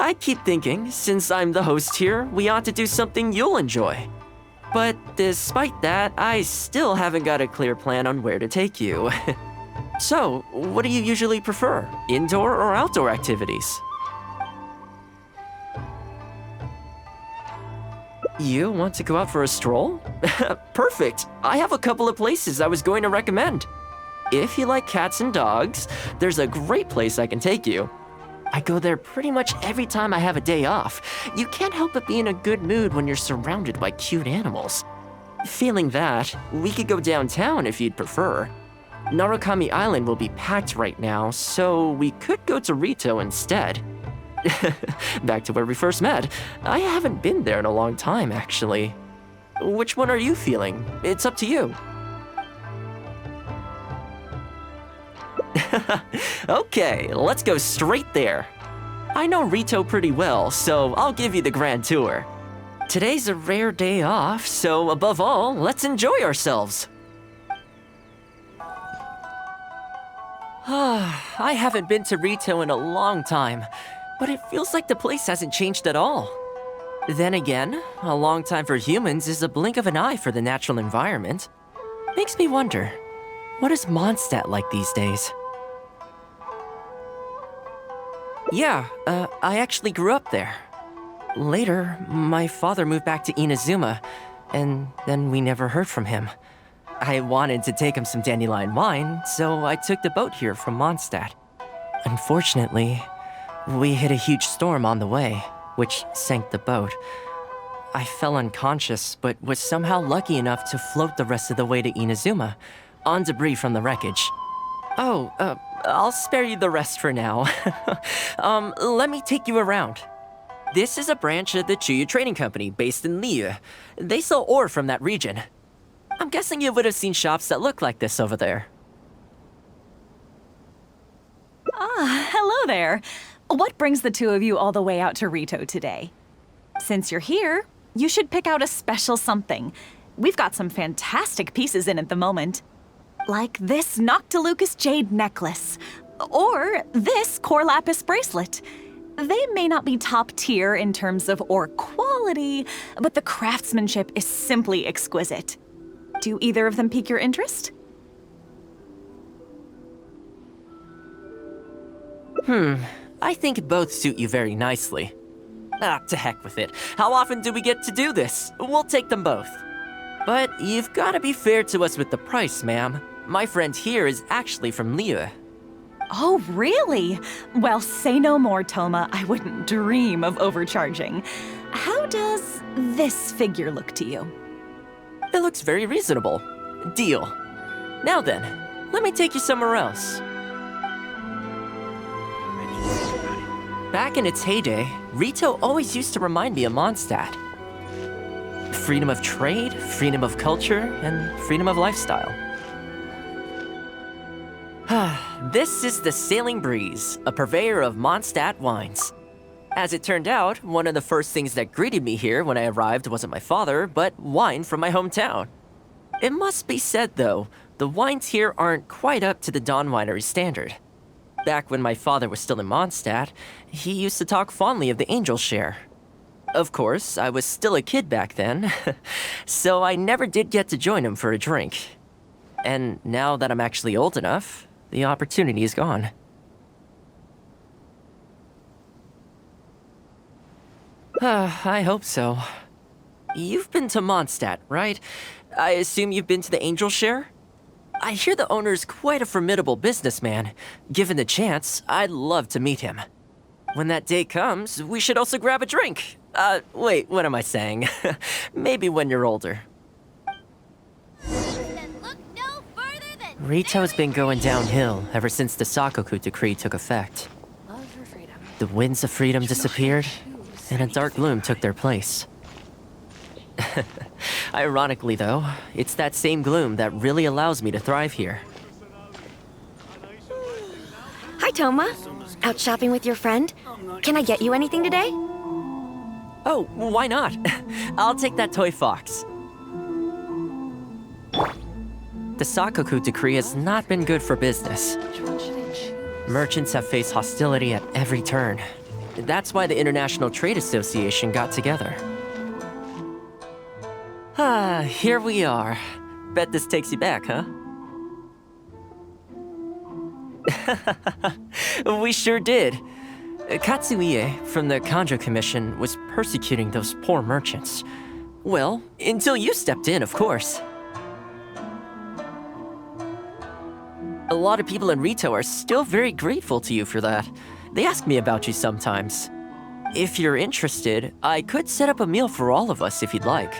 I keep thinking, since I'm the host here, we ought to do something you'll enjoy. But despite that, I still haven't got a clear plan on where to take you. So, what do you usually prefer? Indoor or outdoor activities? You want to go out for a stroll? Perfect! I have a couple of places I was going to recommend. If you like cats and dogs, there's a great place I can take you. I go there pretty much every time I have a day off. You can't help but be in a good mood when you're surrounded by cute animals. Feeling that, we could go downtown if you'd prefer. Narukami Island will be packed right now, so we could go to Rito instead. Back to where we first met. I haven't been there in a long time, actually. Which one are you feeling? It's up to you. Okay, let's go straight there. I know Rito pretty well, so I'll give you the grand tour. Today's a rare day off, so above all, let's enjoy ourselves. I haven't been to Rito in a long time, but it feels like the place hasn't changed at all. Then again, a long time for humans is a blink of an eye for the natural environment. Makes me wonder, what is Mondstadt like these days? Yeah, I actually grew up there. Later, my father moved back to Inazuma, and then we never heard from him. I wanted to take him some dandelion wine, so I took the boat here from Mondstadt. Unfortunately, we hit a huge storm on the way, which sank the boat. I fell unconscious, but was somehow lucky enough to float the rest of the way to Inazuma, on debris from the wreckage. Oh, I'll spare you the rest for now. Let me take you around. This is a branch of the Chuyu Trading Company based in Liu. They sell ore from that region. I'm guessing you would have seen shops that look like this over there. Ah, hello there. What brings the two of you all the way out to Rito today? Since you're here, you should pick out a special something. We've got some fantastic pieces in at the moment. Like this Noctilucus jade necklace, or this Core Lapis bracelet. They may not be top tier in terms of ore quality, but the craftsmanship is simply exquisite. Do either of them pique your interest? I think both suit you very nicely. To heck with it. How often do we get to do this? We'll take them both. But you've got to be fair to us with the price, ma'am. My friend here is actually from Liu. Oh, really? Well, say no more, Thoma. I wouldn't dream of overcharging. How does this figure look to you? It looks very reasonable. Deal. Now then, let me take you somewhere else. Back in its heyday, Rito always used to remind me of Mondstadt. Freedom of trade, freedom of culture, and freedom of lifestyle. This is the Sailing Breeze, a purveyor of Mondstadt wines. As it turned out, one of the first things that greeted me here when I arrived wasn't my father, but wine from my hometown. It must be said, though, the wines here aren't quite up to the Dawn Winery standard. Back when my father was still in Mondstadt, he used to talk fondly of the Angel Share. Of course, I was still a kid back then, so I never did get to join him for a drink. And now that I'm actually old enough, the opportunity is gone. I hope so. You've been to Mondstadt, right? I assume you've been to the Angel Share? I hear the owner's quite a formidable businessman. Given the chance, I'd love to meet him. When that day comes, we should also grab a drink. Wait, what am I saying? Maybe when you're older. Rito's been going downhill ever since the Sakoku decree took effect. The winds of freedom disappeared, and a dark gloom took their place. Ironically, though, it's that same gloom that really allows me to thrive here. Hi, Thoma. Out shopping with your friend? Can I get you anything today? Oh, why not? I'll take that toy fox. The Sakoku decree has not been good for business. Merchants have faced hostility at every turn. That's why the International Trade Association got together. Ah, here we are. Bet this takes you back, huh? We sure did. Katsuie from the Kanjo Commission was persecuting those poor merchants. Well, until you stepped in, of course. A lot of people in Rito are still very grateful to you for that. They ask me about you sometimes. If you're interested, I could set up a meal for all of us if you'd like.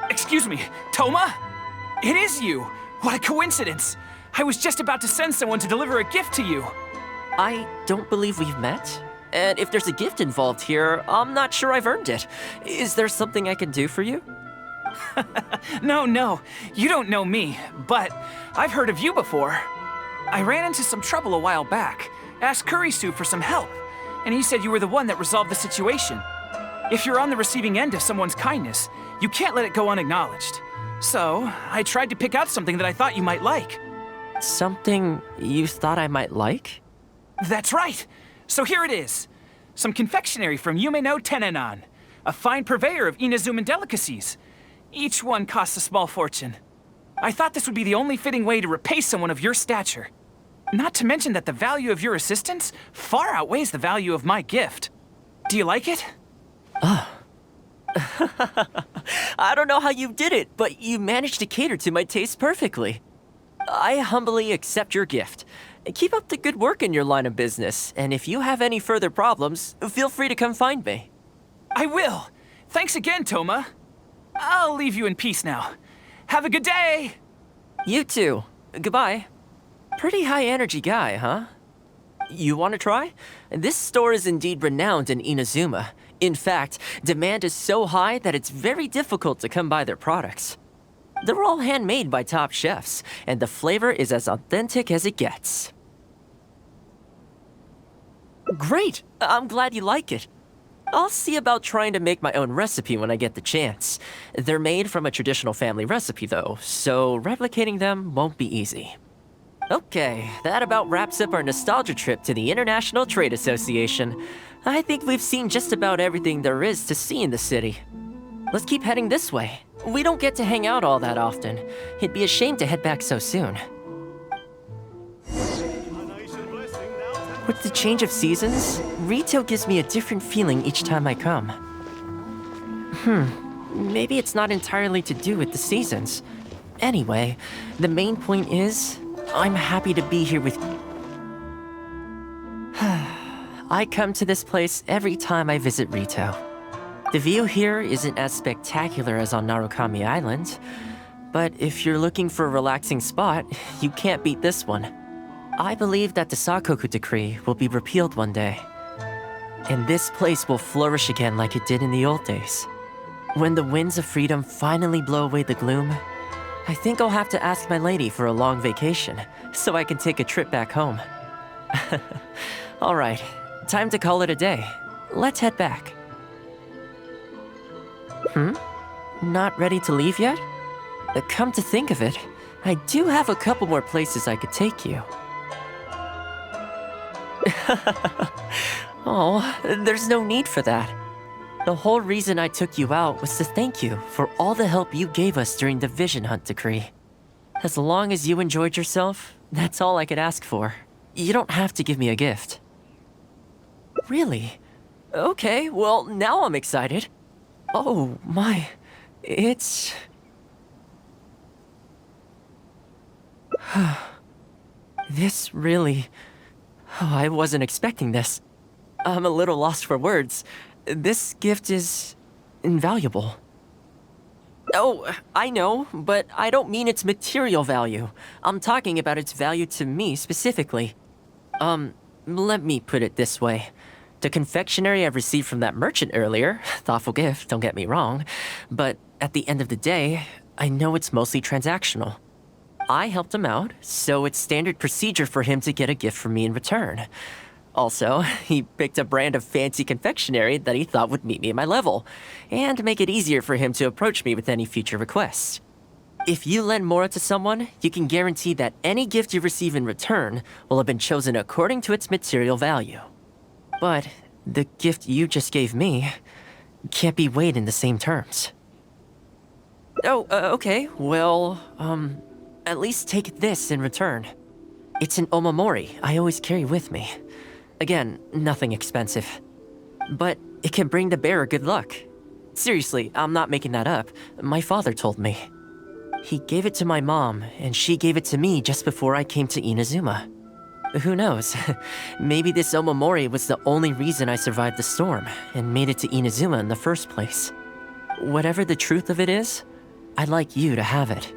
Excuse me, Thoma? It is you! What a coincidence! I was just about to send someone to deliver a gift to you. I don't believe we've met. And if there's a gift involved here, I'm not sure I've earned it. Is there something I can do for you? No, you don't know me, but I've heard of you before. I ran into some trouble a while back, asked Kurisu for some help, and he said you were the one that resolved the situation. If you're on the receiving end of someone's kindness, you can't let it go unacknowledged. So, I tried to pick out something that I thought you might like. Something you thought I might like? That's right! So here it is. Some confectionery from Yume no Tenenan, a fine purveyor of Inazuman delicacies. Each one costs a small fortune. I thought this would be the only fitting way to repay someone of your stature. Not to mention that the value of your assistance far outweighs the value of my gift. Do you like it? I don't know how you did it, but you managed to cater to my taste perfectly. I humbly accept your gift. Keep up the good work in your line of business, and if you have any further problems, feel free to come find me. I will. Thanks again, Thoma. I'll leave you in peace now. Have a good day! You too. Goodbye. Pretty high energy guy, huh? You want to try? This store is indeed renowned in Inazuma. In fact, demand is so high that it's very difficult to come by their products. They're all handmade by top chefs, and the flavor is as authentic as it gets. Great! I'm glad you like it. I'll see about trying to make my own recipe when I get the chance. They're made from a traditional family recipe, though, so replicating them won't be easy. Okay, that about wraps up our nostalgia trip to the International Trade Association. I think we've seen just about everything there is to see in the city. Let's keep heading this way. We don't get to hang out all that often. It'd be a shame to head back so soon. With the change of seasons, Rito gives me a different feeling each time I come. Maybe it's not entirely to do with the seasons. Anyway, the main point is, I'm happy to be here with you. I come to this place every time I visit Rito. The view here isn't as spectacular as on Narukami Island, but if you're looking for a relaxing spot, you can't beat this one. I believe that the Sakoku decree will be repealed one day, and this place will flourish again like it did in the old days. When the winds of freedom finally blow away the gloom, I think I'll have to ask my lady for a long vacation, so I can take a trip back home. Alright, time to call it a day. Let's head back. Not ready to leave yet? Come to think of it, I do have a couple more places I could take you. Oh, there's no need for that. The whole reason I took you out was to thank you for all the help you gave us during the Vision Hunt decree. As long as you enjoyed yourself, that's all I could ask for. You don't have to give me a gift. Really? Okay, well, now I'm excited. Oh, my. It's... This really... Oh, I wasn't expecting this. I'm a little lost for words. This gift is... invaluable. Oh, I know, but I don't mean its material value. I'm talking about its value to me specifically. Let me put it this way. The confectionery I received from that merchant earlier, thoughtful gift, don't get me wrong, but at the end of the day, I know it's mostly transactional. I helped him out, so it's standard procedure for him to get a gift from me in return. Also, he picked a brand of fancy confectionery that he thought would meet me at my level, and make it easier for him to approach me with any future requests. If you lend Mora to someone, you can guarantee that any gift you receive in return will have been chosen according to its material value. But the gift you just gave me can't be weighed in the same terms. Oh, okay. Well, at least take this in return. It's an omamori I always carry with me. Again, nothing expensive. But it can bring the bearer good luck. Seriously, I'm not making that up. My father told me. He gave it to my mom, and she gave it to me just before I came to Inazuma. Who knows? Maybe this omamori was the only reason I survived the storm and made it to Inazuma in the first place. Whatever the truth of it is, I'd like you to have it.